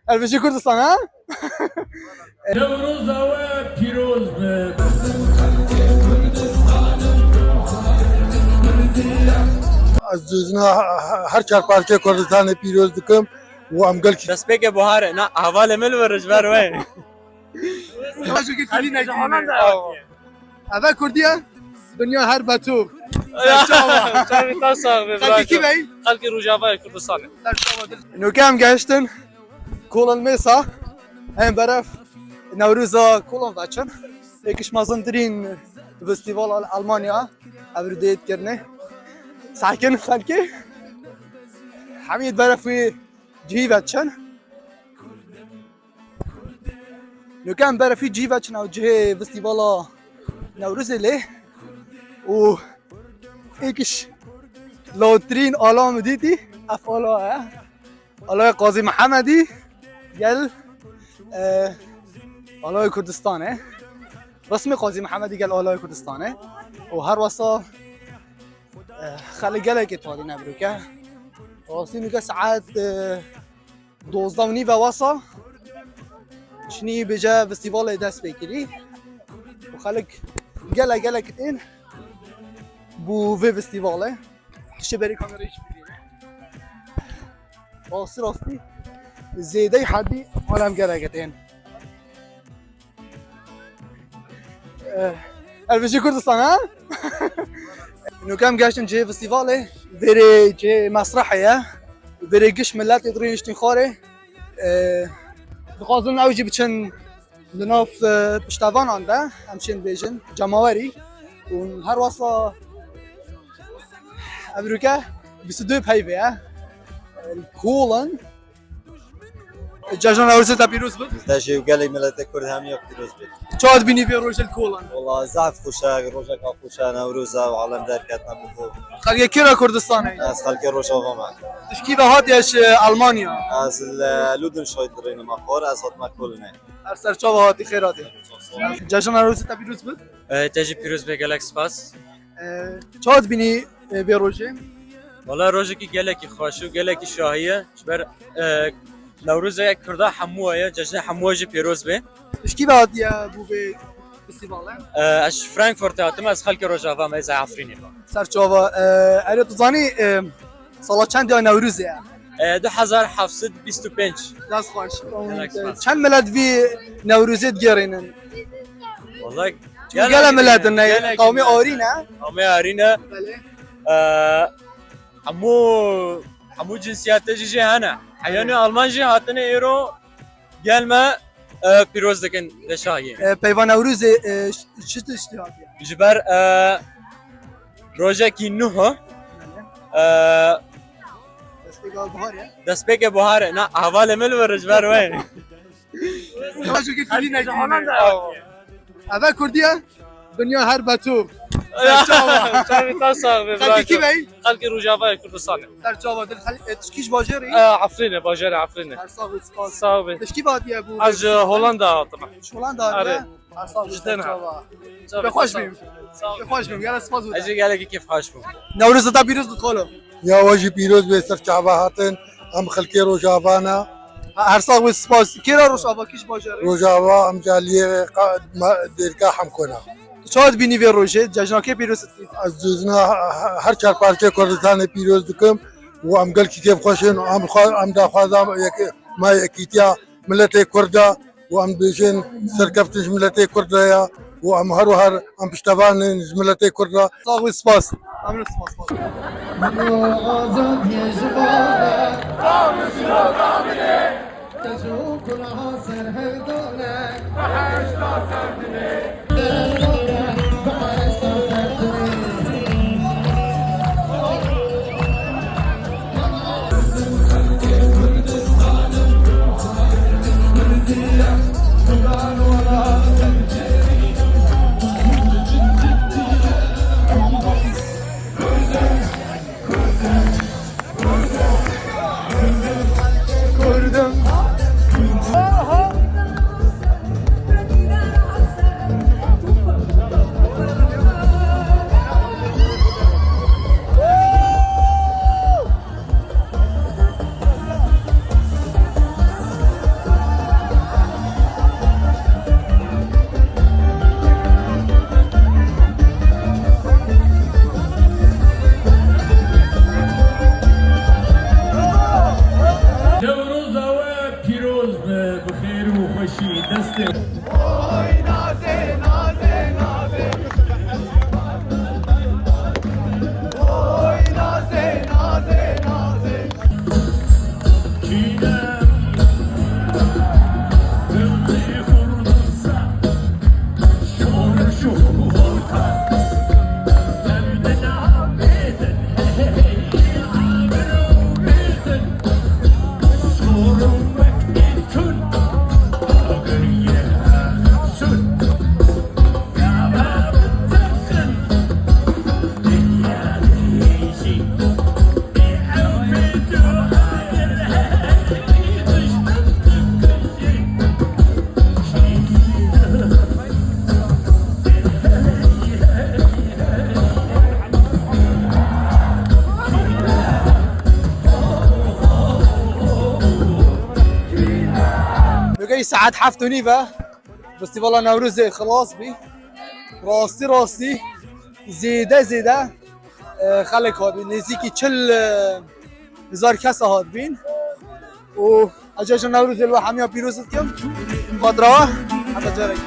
البشی کردستان ها؟ نوروز و پیروز به از جزنا هر چهار پارچه کردستان پیروز دکم و امگل کی دست بگه بهاره نه احوال مل ورش بر وای باشه که خالی نکنه اول کردیه دنیا هر بتو شاید تاسا خلکی کی بی؟ خلکی روجاوا کردستان اینو کم گشتن کولن میسا هم برف نوروزا کولن بچن یکیش مازندرین فستیوال آلمانیا ابرودیت کرنه ساکن خلکی حمید برفی جی بچن نو كان برفي جي بچن او جي فستيفالا نوروز له و ايكش لوترين آلام ديتي اف آلا قاضي محمدي قال آلا كردستانه رسمي قاضي محمدي قال آلا كردستانه وهر وصا خلي قالك اتوادي نبروكه راسي نقا ساعات 12:30 وصا شني بجا فستيفال دست بكري وخلق قالك كتين بو في فستيفال تشبري كاميرا ايش راستي زيدي حدي ولا قالك كتين الفيجي كردستان ها انه كم قاشن جي فستيفال فيري جي مسرحيه فيري قش ملات يدرين يشتين خوري دخوازن اوجي بچن لناف پشتوان آنده همچین بیجن جماوری و هر واسه امریکا 22 پیوه کولن جشن نوروز تا پیروز بود تاشي وقال لي ملات كرد هم يقدروا بيت چاد بینی بی روز کولن والله زعف خوشا روجا خوشا نوروزا وعالم دار كاتنا بفوق خليه كيرا كردستاني ناس خلق روجا وما تشكي بهاتيش المانيا از لودن شوي درين ما فور از ما كلنا ارسل چا بهاتی خیراتی جشن نوروز تا پیروز بود تجي پیروز به گلکس پاس چاد بینی بی روز والله روزی کی گلکی خوشو گلکی شاهیه بر نوروز کردا حموه جشن حموه پیروز به تشكي بهاتی بو به فستیوال اش فرانکفورت هاتم از خلک روجاوا مز عفرینی سر چاوا اری تو زانی سالا چند یا نوروزه 2725 دست خوش چند ملت وی نوروزت گرینن والله قال ملت نه قومی آرینه قومی آرینه بله حمو جنسیت جی هنه حیانی آلمان جی هاتنه ایرو گل ما پیروز دکن دشاهیه پیوان نوروز چت اشتهاد جبر روزه کی نه دستگاه بهاره دست بگه بهاره نه احوال مل ورش بر وای باشه که خالی نکنه اول کردیه دنیا هر بتو شاید تاسا خلکی کی بی؟ خلکی روجاوا کردستان سر چاوا دل خلی تشکیش باجری؟ عفرینه باجر عفرینه هر سال سپاس صاحب تشکی بادیه بو از هلندا طبعا هلندا آره هر سال جدا چاوا بخوش بیم بخوش بیم یالا سپاس بود اجي قالك كيف خوش بو نوروز تا پیروز دخولو یا واجی پیروز به سر چعبه هاتن ام خلکی روجاوانا هر سال سپاس کی را روش آوا کیش باجری؟ روجاوا ام جالیه دیرگاه هم کنه چاد بینی وی روشه جشن کی پیروز از جزنا هر چهار پارچه کردستان پیروز دکم و امگل کی کیف خوشن ام دخوازم یک ما یکیتیا ملت کردا و ام بیشن سرکفتش ملت کردا و ام هر ام پشتوان ملت کردا سال سپاس امر سپاس بقي ساعات حفتوني با بس والله نوروز خلاص بي راستي زیده خلق هاد بین نزدیکی 40,000 کس هاد بین و اجاج نوروز الوا همیا پیروزت کم خاطره همه جارک